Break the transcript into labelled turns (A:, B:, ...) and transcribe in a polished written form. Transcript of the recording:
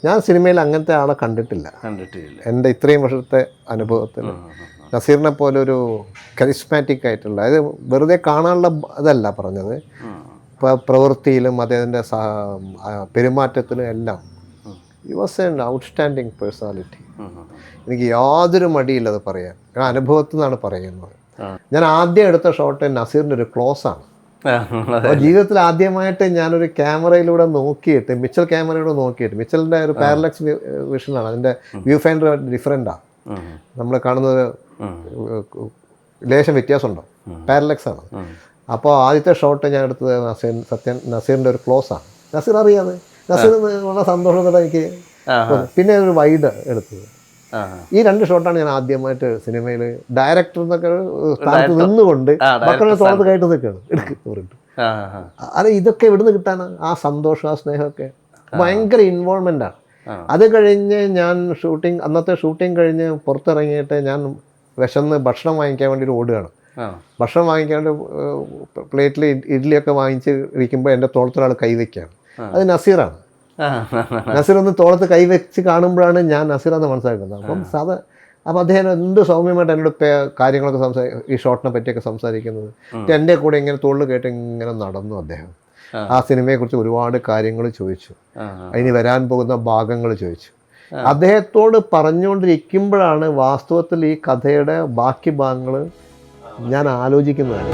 A: ഞാൻ സിനിമയിൽ അങ്ങനത്തെ ആളെ കണ്ടിട്ടില്ല. എൻ്റെ ഇത്രയും വർഷത്തെ അനുഭവത്തിൽ നസീറിനെ പോലെ ഒരു കരിസ്മാറ്റിക് ആയിട്ടുള്ള, അതായത് വെറുതെ കാണാനുള്ള ഇതല്ല പറഞ്ഞത്, ഇപ്പോൾ പ്രവൃത്തിയിലും അദ്ദേഹത്തിൻ്റെ പെരുമാറ്റത്തിലും എല്ലാം he was an outstanding personality. എനിക്ക് യാതൊരു മടിയില്ലത് പറയാൻ, ഞാൻ അനുഭവത്തിൽ നിന്നാണ് പറയുന്നത്. ഞാൻ ആദ്യം എടുത്ത ഷോട്ട് നസീറിൻ്റെ ഒരു ക്ലോസ് ആണ്. അപ്പോൾ ജീവിതത്തിൽ ആദ്യമായിട്ട് ഞാനൊരു ക്യാമറയിലൂടെ നോക്കിയിട്ട്, മിച്ചൽ ക്യാമറയിലൂടെ നോക്കിയിട്ട്, മിച്ചലിൻ്റെ ഒരു പാരലക്സ് വിഷനാണ്, അതിൻ്റെ വ്യൂ ഫൈൻഡർ ഡിഫറെൻ്റാണ്. നമ്മൾ കാണുന്നത് ലേശം വ്യത്യാസമുണ്ടോ, പാരലക്സ് ആണ്. അപ്പോൾ ആദ്യത്തെ ഷോട്ട് ഞാൻ എടുത്തത് നസീറിൻ്റെ ഒരു ക്ലോസ് ആണ്. നസീർ അറിയാതെ, നസീർ വളരെ സന്തോഷത്തോടെ എനിക്ക്. പിന്നെ ഒരു വൈഡ് എടുത്തത്. ഈ 2 ഷോട്ടാണ് ഞാൻ ആദ്യമായിട്ട് സിനിമയിൽ ഡയറക്ടർ എന്നൊക്കെ സ്ഥാനത്ത് നിന്നുകൊണ്ട് മക്കളുടെ തോളത്ത് കയറ്റി നിൽക്കുകയാണ് എടുക്ക് പറഞ്ഞിട്ട്. അത് ഇതൊക്കെ എവിടുന്ന് കിട്ടാനാണ് ആ സന്തോഷം, ആ സ്നേഹമൊക്കെ? ഭയങ്കര ഇൻവോൾവ്മെൻ്റാണ്. അത് കഴിഞ്ഞ് ഞാൻ അന്നത്തെ ഷൂട്ടിങ് കഴിഞ്ഞ് പുറത്തിറങ്ങിയിട്ട് ഞാൻ വിശന്ന് ഭക്ഷണം വാങ്ങിക്കാൻ വേണ്ടിയിട്ട് ഓടുകയാണ്. ഭക്ഷണം വാങ്ങിക്കാൻ വേണ്ടി പ്ലേറ്റിൽ ഇഡ്ഡലിയൊക്കെ വാങ്ങിച്ച് ഇരിക്കുമ്പോൾ എൻ്റെ തോളത്തൊരാൾ കൈവയ്ക്കുകയാണ്. അത് നസീറാണ്. നസീർ ഒന്ന് തോളത്ത് കൈവച്ച് കാണുമ്പോഴാണ് ഞാൻ നസീറാന്ന് മനസ്സിലാക്കുന്നത്. അപ്പം അദ്ദേഹം എന്ത് സൗമ്യമായിട്ട് എന്നോട് കാര്യങ്ങളൊക്കെ ഈ ഷോട്ടിനെ പറ്റിയൊക്കെ സംസാരിക്കുന്നത്. എൻ്റെ കൂടെ ഇങ്ങനെ തോളിൽ കേട്ട് ഇങ്ങനെ നടന്നു. അദ്ദേഹം ആ സിനിമയെക്കുറിച്ച് ഒരുപാട് കാര്യങ്ങൾ ചോദിച്ചു, അതിന് വരാൻ പോകുന്ന ഭാഗങ്ങൾ ചോദിച്ചു. അദ്ദേഹത്തോട് പറഞ്ഞുകൊണ്ടിരിക്കുമ്പോഴാണ് വാസ്തവത്തിൽ ഈ കഥയുടെ ബാക്കി ഭാഗങ്ങൾ ഞാൻ ആലോചിക്കുന്നത്.